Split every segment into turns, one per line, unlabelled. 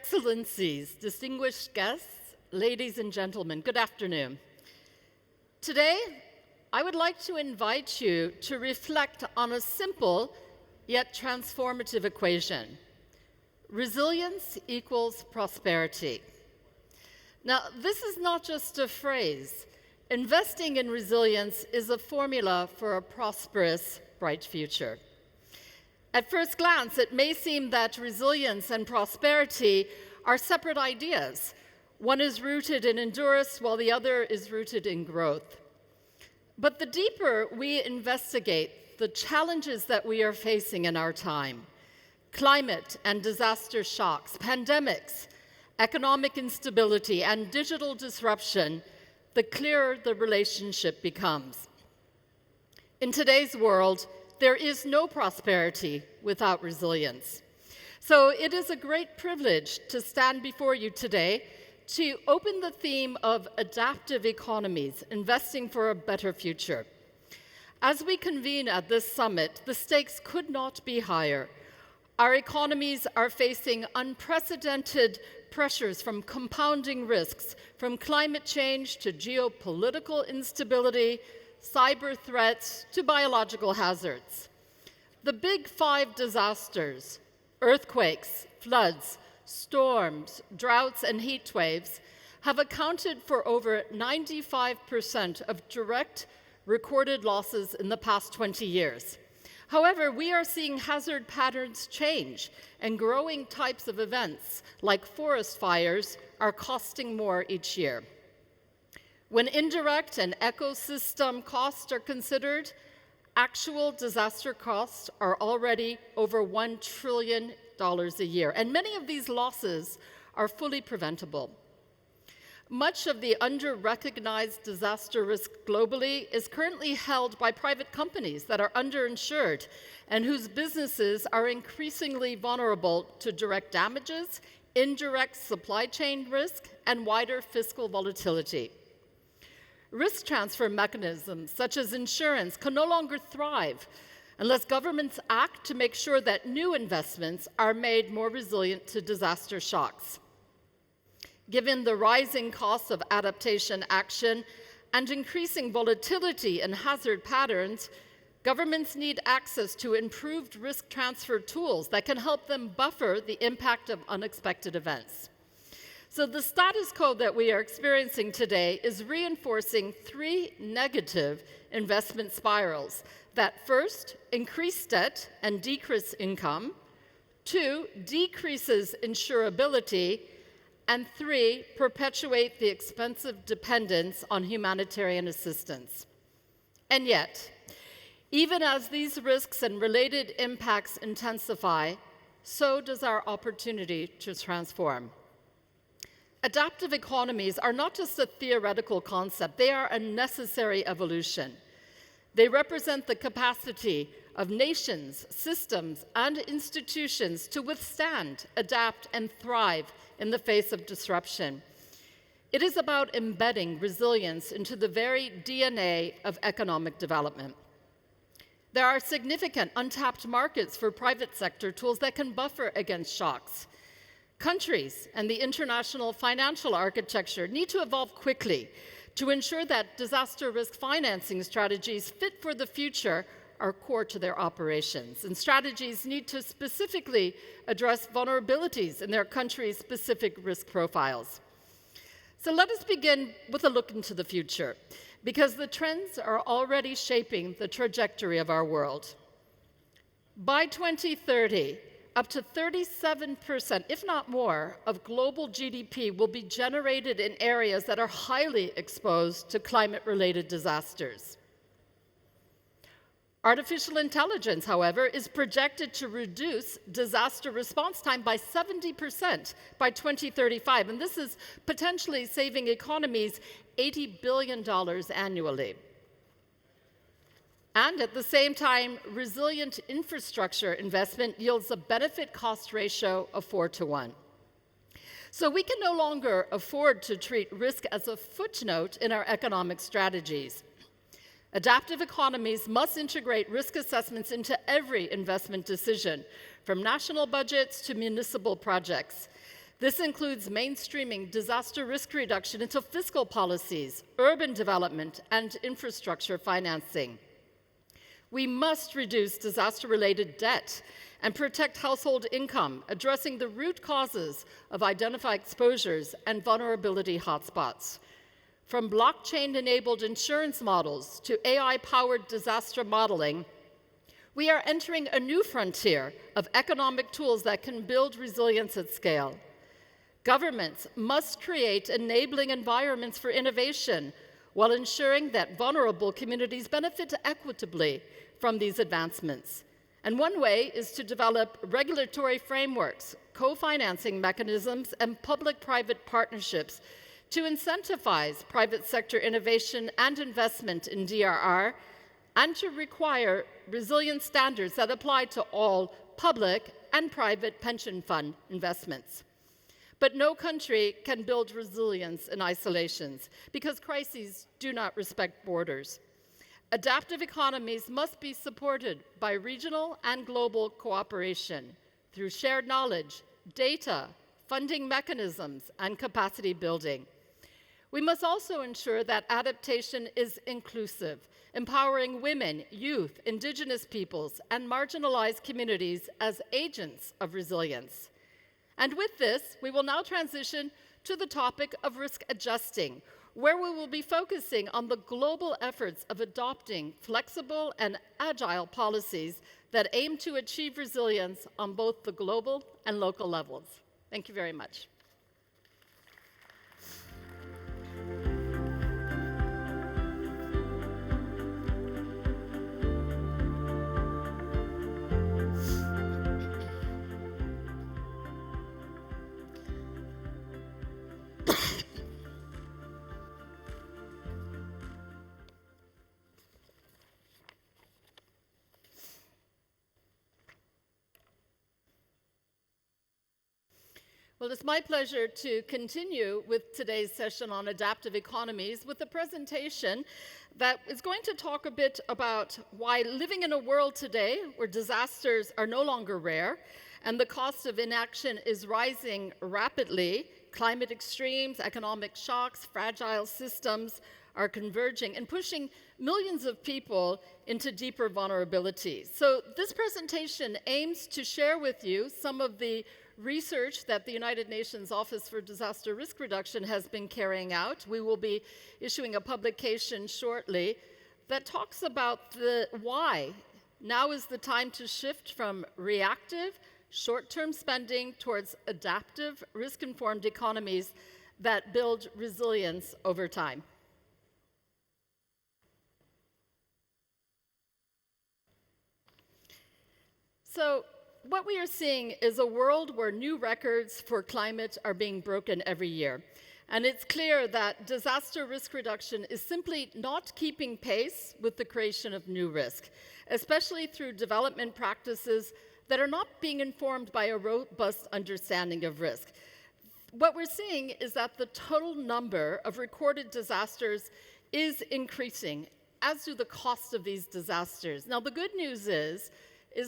Excellencies, distinguished guests, ladies and gentlemen, good afternoon. Today, I would like to invite you to reflect on a simple yet transformative equation. Resilience equals prosperity. Now, this is not just a phrase. Investing in resilience is a formula for a prosperous, bright future. At first glance, it may seem that resilience and prosperity are separate ideas. One is rooted in endurance, while the other is rooted in growth. But the deeper we investigate the challenges that we are facing in our time, climate and disaster shocks, pandemics, economic instability, and digital disruption, the clearer the relationship becomes. In today's world, there is no prosperity without resilience. So it is a great privilege to stand before you today to open the theme of adaptive economies, investing for a better future. As we convene at this summit, the stakes could not be higher. Our economies are facing unprecedented pressures from compounding risks, from climate change to geopolitical instability, cyber threats to biological hazards. The big five disasters, earthquakes, floods, storms, droughts, and heat waves, have accounted for over 95% of direct recorded losses in the past 20 years. However, we are seeing hazard patterns change, and growing types of events, like forest fires, are costing more each year. When indirect and ecosystem costs are considered, actual disaster costs are already over $1 trillion a year, and many of these losses are fully preventable. Much of the under-recognized disaster risk globally is currently held by private companies that are underinsured and whose businesses are increasingly vulnerable to direct damages, indirect supply chain risk, and wider fiscal volatility. Risk transfer mechanisms, such as insurance, can no longer thrive unless governments act to make sure that new investments are made more resilient to disaster shocks. Given the rising costs of adaptation action and increasing volatility in hazard patterns, governments need access to improved risk transfer tools that can help them buffer the impact of unexpected events. So the status quo that we are experiencing today is reinforcing three negative investment spirals that first, increase debt and decrease income, two, decreases insurability, and three, perpetuate the expensive dependence on humanitarian assistance. And yet, even as these risks and related impacts intensify, so does our opportunity to transform. Adaptive economies are not just a theoretical concept, they are a necessary evolution. They represent the capacity of nations, systems, and institutions to withstand, adapt, and thrive in the face of disruption. It is about embedding resilience into the very DNA of economic development. There are significant untapped markets for private sector tools that can buffer against shocks. Countries and the international financial architecture need to evolve quickly to ensure that disaster risk financing strategies fit for the future are core to their operations. And strategies need to specifically address vulnerabilities in their country's specific risk profiles. So let us begin with a look into the future, because the trends are already shaping the trajectory of our world. By 2030, up to 37%, if not more, of global GDP will be generated in areas that are highly exposed to climate-related disasters. Artificial intelligence, however, is projected to reduce disaster response time by 70% by 2035, and this is potentially saving economies $80 billion annually. And at the same time, resilient infrastructure investment yields a benefit-cost ratio of 4-to-1. So we can no longer afford to treat risk as a footnote in our economic strategies. Adaptive economies must integrate risk assessments into every investment decision, from national budgets to municipal projects. This includes mainstreaming disaster risk reduction into fiscal policies, urban development, and infrastructure financing. We must reduce disaster-related debt and protect household income, addressing the root causes of identified exposures and vulnerability hotspots. From blockchain-enabled insurance models to AI-powered disaster modeling, we are entering a new frontier of economic tools that can build resilience at scale. Governments must create enabling environments for innovation while ensuring that vulnerable communities benefit equitably from these advancements. And one way is to develop regulatory frameworks, co-financing mechanisms, and public-private partnerships to incentivize private sector innovation and investment in DRR, and to require resilient standards that apply to all public and private pension fund investments. But no country can build resilience in isolation because crises do not respect borders. Adaptive economies must be supported by regional and global cooperation through shared knowledge, data, funding mechanisms, and capacity building. We must also ensure that adaptation is inclusive, empowering women, youth, indigenous peoples, and marginalized communities as agents of resilience. And with this, we will now transition to the topic of risk adjusting, where we will be focusing on the global efforts of adopting flexible and agile policies that aim to achieve resilience on both the global and local levels. Thank you very much. Well, it's my pleasure to continue with today's session on adaptive economies with a presentation that is going to talk a bit about why living in a world today where disasters are no longer rare and the cost of inaction is rising rapidly, climate extremes, economic shocks, fragile systems are converging and pushing millions of people into deeper vulnerabilities. So this presentation aims to share with you some of the research that the United Nations Office for Disaster Risk Reduction has been carrying out. We will be issuing a publication shortly that talks about why now is the time to shift from reactive, short-term spending towards adaptive, risk-informed economies that build resilience over time. So, what we are seeing is a world where new records for climate are being broken every year. And it's clear that disaster risk reduction is simply not keeping pace with the creation of new risk, especially through development practices that are not being informed by a robust understanding of risk. What we're seeing is that the total number of recorded disasters is increasing, as do the cost of these disasters. Now, the good news is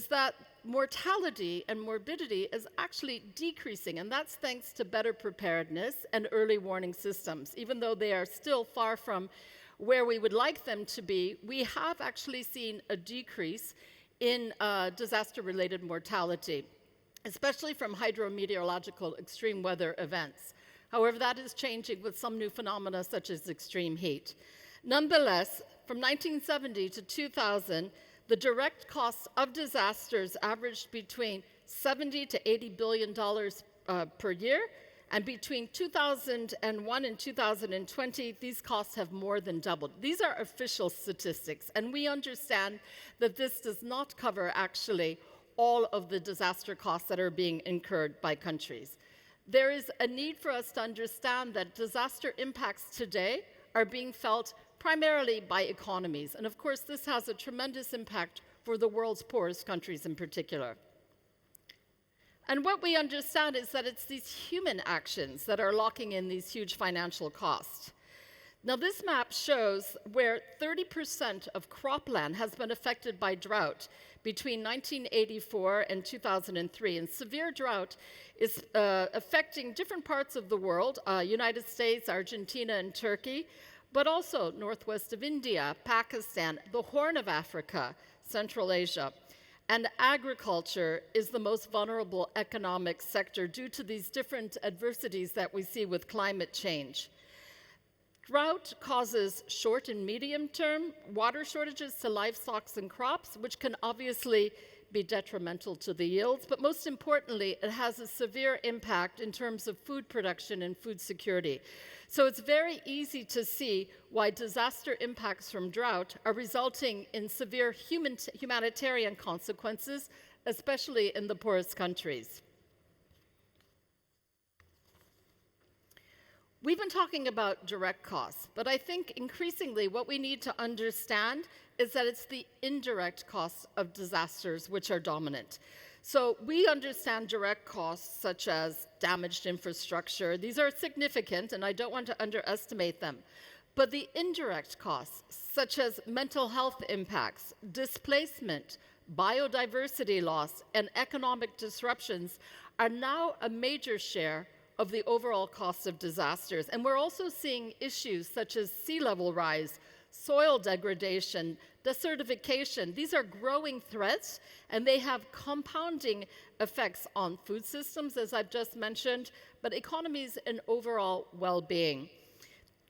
that mortality and morbidity is actually decreasing, and that's thanks to better preparedness and early warning systems. Even though they are still far from where we would like them to be, we have actually seen a decrease in disaster-related mortality, especially from hydrometeorological extreme weather events. However, that is changing with some new phenomena such as extreme heat. Nonetheless, from 1970 to 2000, the direct costs of disasters averaged between $70 to $80 billion per year, and between 2001 and 2020, these costs have more than doubled. These are official statistics, and we understand that this does not cover actually all of the disaster costs that are being incurred by countries. There is a need for us to understand that disaster impacts today are being felt primarily by economies. And of course, this has a tremendous impact for the world's poorest countries in particular. And what we understand is that it's these human actions that are locking in these huge financial costs. Now, this map shows where 30% of cropland has been affected by drought between 1984 and 2003. And severe drought is affecting different parts of the world, United States, Argentina, and Turkey, but also northwest of India, Pakistan, the Horn of Africa, Central Asia. And agriculture is the most vulnerable economic sector due to these different adversities that we see with climate change. Drought causes short and medium-term water shortages to livestock and crops, which can obviously be detrimental to the yields, but most importantly, it has a severe impact in terms of food production and food security. So it's very easy to see why disaster impacts from drought are resulting in severe humanitarian consequences, especially in the poorest countries. We've been talking about direct costs, but I think increasingly what we need to understand is that it's the indirect costs of disasters which are dominant. So we understand direct costs such as damaged infrastructure. These are significant, and I don't want to underestimate them. But the indirect costs, such as mental health impacts, displacement, biodiversity loss, and economic disruptions, are now a major share of the overall cost of disasters. And we're also seeing issues such as sea level rise, soil degradation, desertification. These are growing threats, and they have compounding effects on food systems, as I've just mentioned, but economies and overall well-being.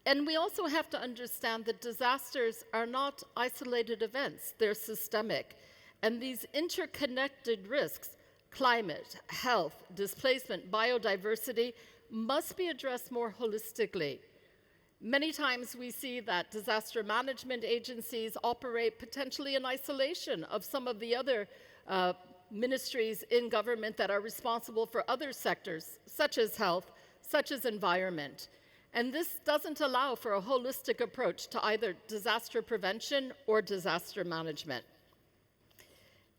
And we also have to understand that disasters are not isolated events, they're systemic. And these interconnected risks, climate, health, displacement, biodiversity, must be addressed more holistically. Many times we see that disaster management agencies operate potentially in isolation of some of the other ministries in government that are responsible for other sectors, such as health, such as environment. And this doesn't allow for a holistic approach to either disaster prevention or disaster management.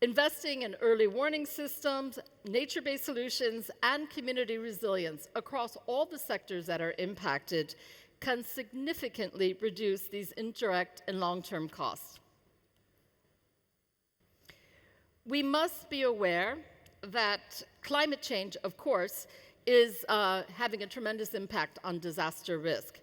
Investing in early warning systems, nature-based solutions, and community resilience across all the sectors that are impacted can significantly reduce these indirect and long-term costs. We must be aware that climate change, of course, is having a tremendous impact on disaster risk.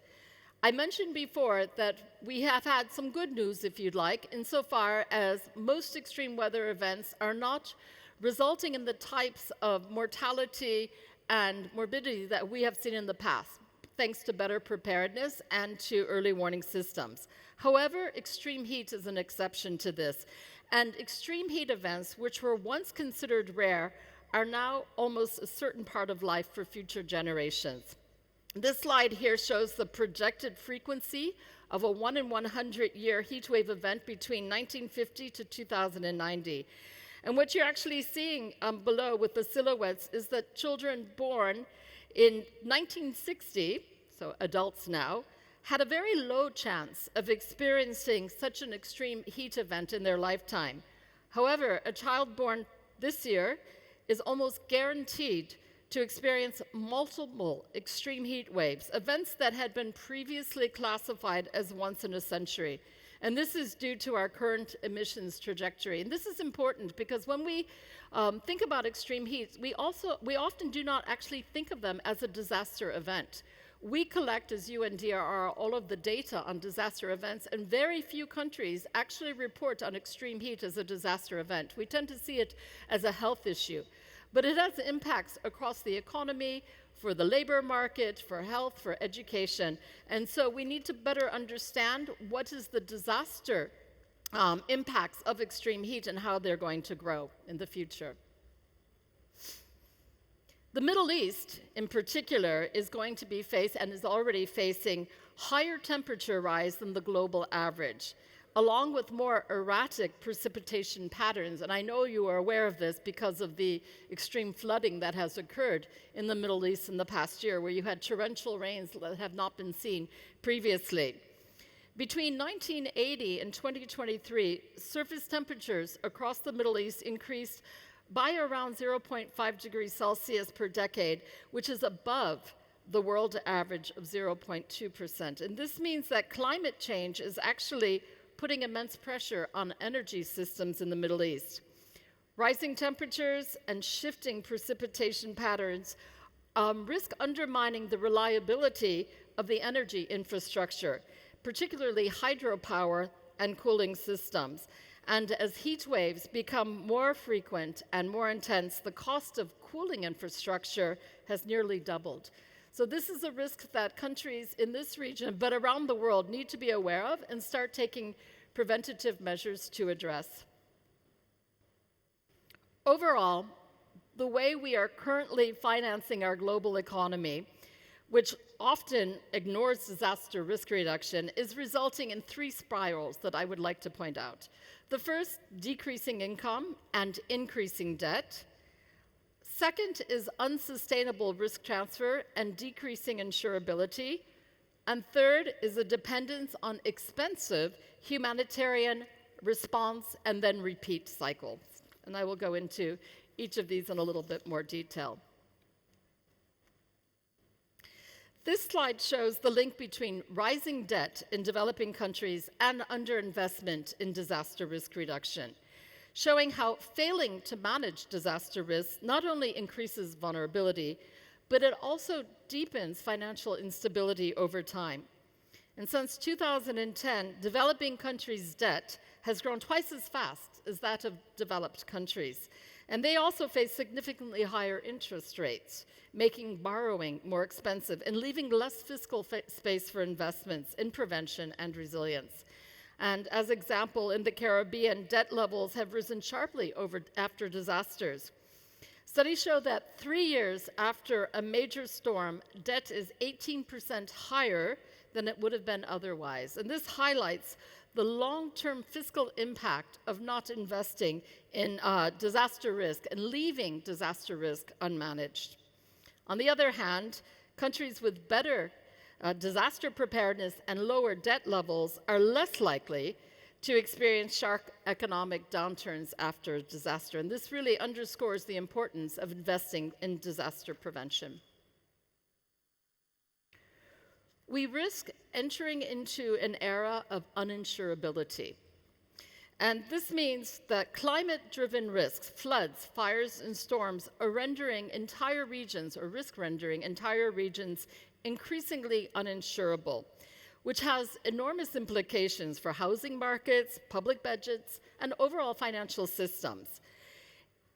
I mentioned before that we have had some good news, if you'd like, insofar as most extreme weather events are not resulting in the types of mortality and morbidity that we have seen in the past, thanks to better preparedness and to early warning systems. However, extreme heat is an exception to this, and extreme heat events, which were once considered rare, are now almost a certain part of life for future generations. This slide here shows the projected frequency of a 1 in 100 year heat wave event between 1950 to 2090. And what you're actually seeing below with the silhouettes is that children born in 1960, so adults now, had a very low chance of experiencing such an extreme heat event in their lifetime. However, a child born this year is almost guaranteed to experience multiple extreme heat waves, events that had been previously classified as once in a century. And this is due to our current emissions trajectory. And this is important because when we think about extreme heat, we often do not actually think of them as a disaster event. We collect, as UNDRR, all of the data on disaster events, and very few countries actually report on extreme heat as a disaster event. We tend to see it as a health issue. But it has impacts across the economy, for the labor market, for health, for education. And so we need to better understand what is the disaster impacts of extreme heat and how they're going to grow in the future. The Middle East, in particular, is going to be faced and is already facing higher temperature rise than the global average, along with more erratic precipitation patterns. And I know you are aware of this because of the extreme flooding that has occurred in the Middle East in the past year, where you had torrential rains that have not been seen previously. Between 1980 and 2023, surface temperatures across the Middle East increased by around 0.5 degrees Celsius per decade, which is above the world average of 0.2%. And this means that climate change is actually putting immense pressure on energy systems in the Middle East. Rising temperatures and shifting precipitation patterns risk undermining the reliability of the energy infrastructure, particularly hydropower and cooling systems. And as heat waves become more frequent and more intense, the cost of cooling infrastructure has nearly doubled. So this is a risk that countries in this region, but around the world, need to be aware of and start taking preventative measures to address. Overall, the way we are currently financing our global economy, which often ignores disaster risk reduction, is resulting in three spirals that I would like to point out. The first, decreasing income and increasing debt. Second is unsustainable risk transfer and decreasing insurability. And third is a dependence on expensive humanitarian response and then repeat cycles. And I will go into each of these in a little bit more detail. This slide shows the link between rising debt in developing countries and underinvestment in disaster risk reduction, showing how failing to manage disaster risks not only increases vulnerability, but it also deepens financial instability over time. And since 2010, developing countries' debt has grown twice as fast as that of developed countries. And they also face significantly higher interest rates, making borrowing more expensive and leaving less fiscal space for investments in prevention and resilience. And as example, in the Caribbean, debt levels have risen sharply after disasters. Studies show that 3 years after a major storm, debt is 18% higher than it would have been otherwise. And this highlights the long-term fiscal impact of not investing in disaster risk and leaving disaster risk unmanaged. On the other hand, countries with better disaster preparedness and lower debt levels are less likely to experience sharp economic downturns after disaster. And this really underscores the importance of investing in disaster prevention. We risk entering into an era of uninsurability. And this means that climate-driven risks, floods, fires, and storms are rendering entire regions, or risk rendering entire regions, increasingly uninsurable, which has enormous implications for housing markets, public budgets, and overall financial systems.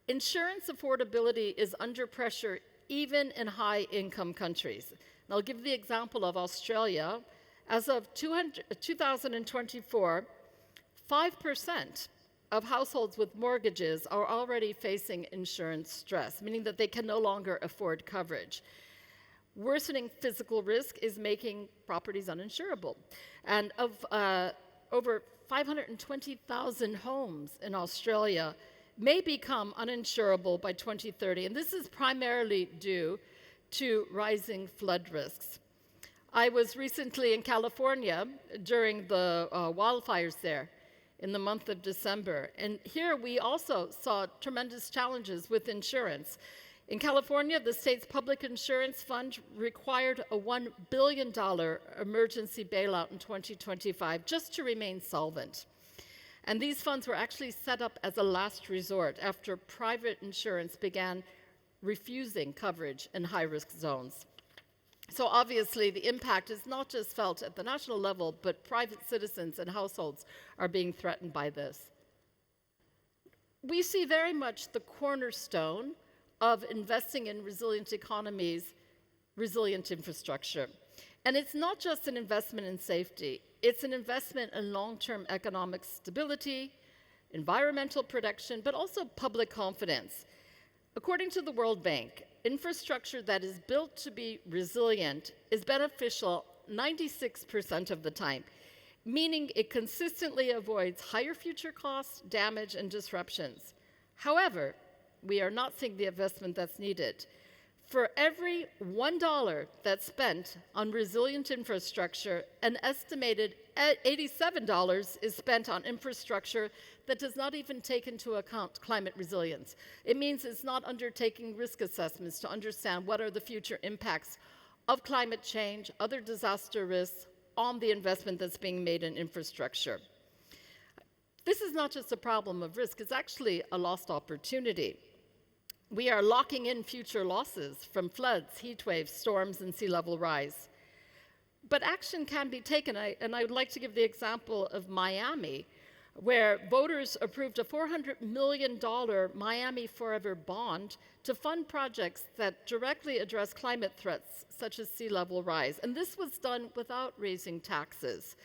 Insurance affordability is under pressure even in high-income countries. And I'll give the example of Australia. As of 2024, 5% of households with mortgages are already facing insurance stress, meaning that they can no longer afford coverage. Worsening physical risk is making properties uninsurable. And of over 520,000 homes in Australia may become uninsurable by 2030. And this is primarily due to rising flood risks. I was recently in California during the wildfires there in the month of December. And here we also saw tremendous challenges with insurance. In California, the state's public insurance fund required a $1 billion emergency bailout in 2025 just to remain solvent. And these funds were actually set up as a last resort after private insurance began refusing coverage in high-risk zones. So obviously, the impact is not just felt at the national level, but private citizens and households are being threatened by this. We see very much the cornerstone of investing in resilient economies, resilient infrastructure. And it's not just an investment in safety, it's an investment in long-term economic stability, environmental protection, but also public confidence. According to the World Bank, infrastructure that is built to be resilient is beneficial 96% of the time, meaning it consistently avoids higher future costs, damage, and disruptions. However, we are not seeing the investment that's needed. For every $1 that's spent on resilient infrastructure, an estimated $87 is spent on infrastructure that does not even take into account climate resilience. It means it's not undertaking risk assessments to understand what are the future impacts of climate change, other disaster risks on the investment that's being made in infrastructure. This is not just a problem of risk, it's actually a lost opportunity. We are locking in future losses from floods, heat waves, storms, and sea level rise. But action can be taken, and I would like to give the example of Miami, where voters approved a $400 million Miami Forever bond to fund projects that directly address climate threats, such as sea level rise. And this was done without raising taxes,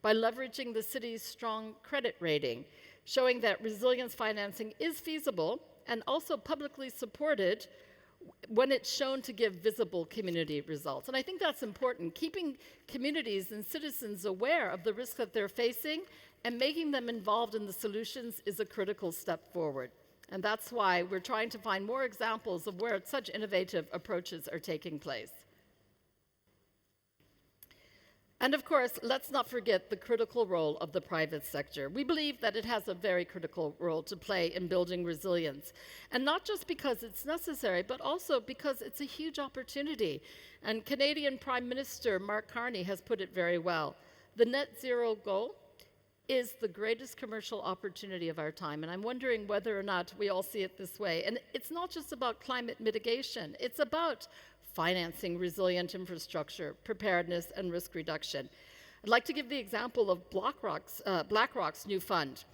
by leveraging the city's strong credit rating, showing that resilience financing is feasible and also publicly supported when it's shown to give visible community results. And I think that's important. Keeping communities and citizens aware of the risks that they're facing and making them involved in the solutions is a critical step forward. And that's why we're trying to find more examples of where such innovative approaches are taking place. And of course, let's not forget the critical role of the private sector. We believe that it has a very critical role to play in building resilience. And not just because it's necessary, but also because it's a huge opportunity. And Canadian Prime Minister Mark Carney has put it very well. The net zero goal is the greatest commercial opportunity of our time. And I'm wondering whether or not we all see it this way. And it's not just about climate mitigation. It's about financing resilient infrastructure, preparedness, and risk reduction. I'd like to give the example of BlackRock's new fund.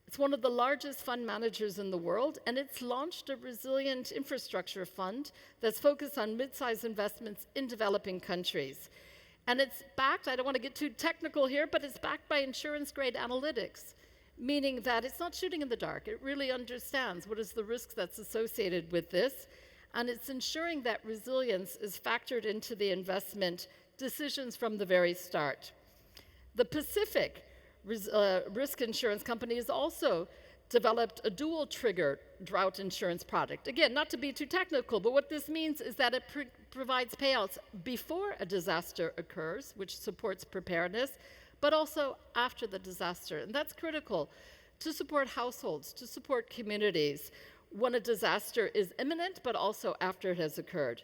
It's one of the largest fund managers in the world, and it's launched a resilient infrastructure fund that's focused on mid-sized investments in developing countries. And it's backed, I don't want to get too technical here, but it's backed by insurance-grade analytics, meaning that it's not shooting in the dark. It really understands what is the risk that's associated with this, and it's ensuring that resilience is factored into the investment decisions from the very start. The Pacific Risk Insurance Company has also developed a dual trigger drought insurance product. Again, not to be too technical, but what this means is that it provides payouts before a disaster occurs, which supports preparedness, but also after the disaster. And that's critical to support households, to support communities when a disaster is imminent, but also after it has occurred.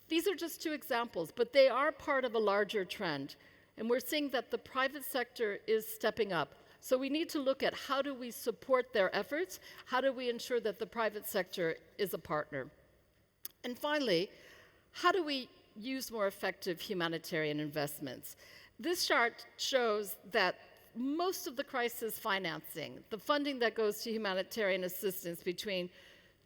These are just two examples, but they are part of a larger trend. And we're seeing that the private sector is stepping up. So we need to look at how do we support their efforts? How do we ensure that the private sector is a partner? And finally, how do we use more effective humanitarian investments? This chart shows that most of the crisis financing, the funding that goes to humanitarian assistance between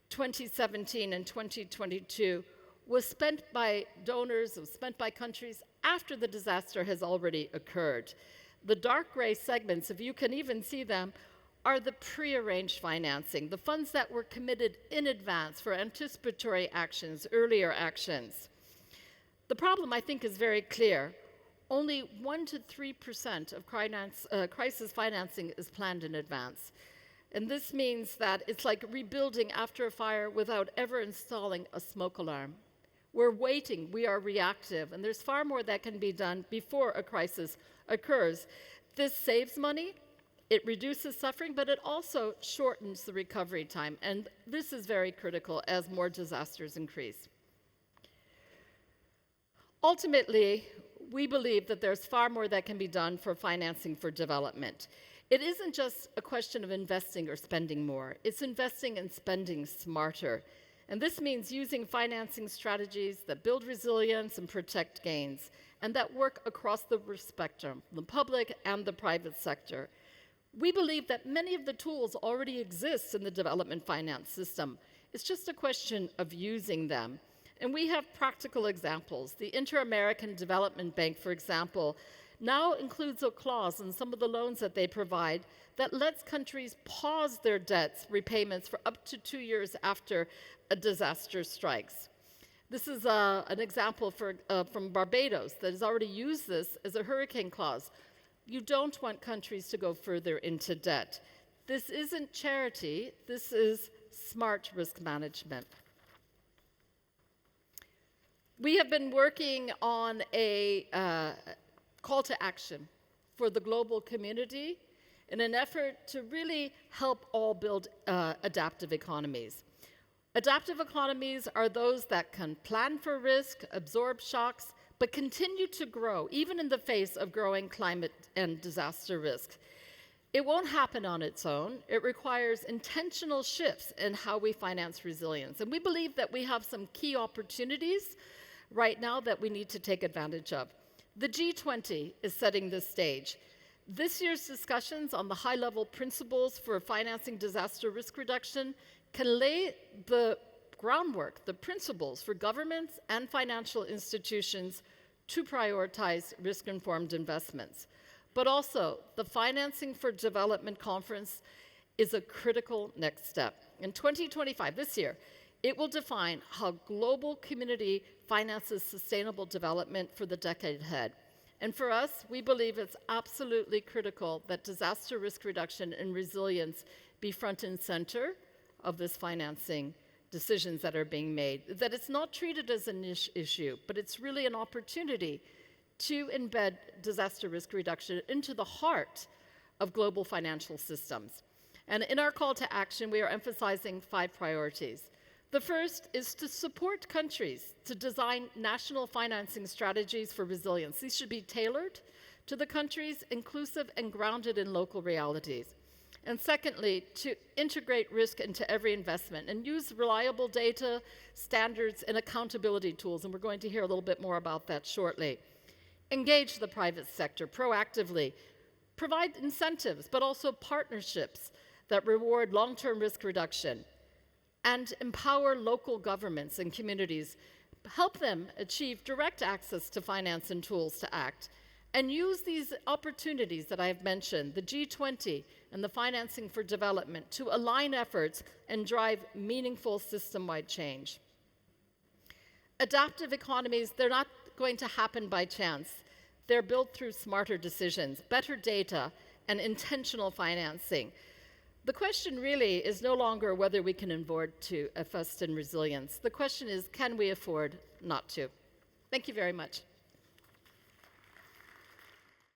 2017 and 2022, was spent by donors, was spent by countries after the disaster has already occurred. The dark gray segments, if you can even see them, are the prearranged financing, the funds that were committed in advance for anticipatory actions, earlier actions. The problem, I think, is very clear. Only 1% to 3% of crisis financing is planned in advance. And this means that it's like rebuilding after a fire without ever installing a smoke alarm. We're waiting, we are reactive, and there's far more that can be done before a crisis occurs. This saves money, it reduces suffering, but it also shortens the recovery time. And this is very critical as more disasters increase. Ultimately, we believe that there's far more that can be done for financing for development. It isn't just a question of investing or spending more. It's investing and spending smarter. And this means using financing strategies that build resilience and protect gains, and that work across the spectrum, the public and the private sector. We believe that many of the tools already exist in the development finance system. It's just a question of using them. And we have practical examples. The Inter-American Development Bank, for example, now includes a clause in some of the loans that they provide that lets countries pause their debts repayments for up to 2 years after a disaster strikes. This is an example from Barbados that has already used this as a hurricane clause. You don't want countries to go further into debt. This isn't charity, this is smart risk management. We have been working on a call to action for the global community in an effort to really help all build adaptive economies. Adaptive economies are those that can plan for risk, absorb shocks, but continue to grow, even in the face of growing climate and disaster risk. It won't happen on its own. It requires intentional shifts in how we finance resilience. And we believe that we have some key opportunities right now that we need to take advantage of. The G20 is setting the stage. This year's discussions on the high-level principles for financing disaster risk reduction can lay the groundwork, the principles for governments and financial institutions to prioritize risk-informed investments. But also, the Financing for Development Conference is a critical next step. In 2025, this year, it will define how global community finances sustainable development for the decade ahead. And for us, we believe it's absolutely critical that disaster risk reduction and resilience be front and center of this financing decisions that are being made, that it's not treated as an issue, but it's really an opportunity to embed disaster risk reduction into the heart of global financial systems. And in our call to action, we are emphasizing 5 priorities. The first is to support countries to design national financing strategies for resilience. These should be tailored to the countries, inclusive and grounded in local realities. And secondly, to integrate risk into every investment and use reliable data, standards, and accountability tools. And we're going to hear a little bit more about that shortly. Engage the private sector proactively. Provide incentives, but also partnerships that reward long-term risk reduction. And empower local governments and communities. Help them achieve direct access to finance and tools to act. And use these opportunities that I have mentioned, the G20 and the Financing for Development, to align efforts and drive meaningful system-wide change. Adaptive economies, they're not going to happen by chance. They're built through smarter decisions, better data, and intentional financing. The question really is no longer whether we can afford to invest in resilience. The question is, can we afford not to? Thank you very much.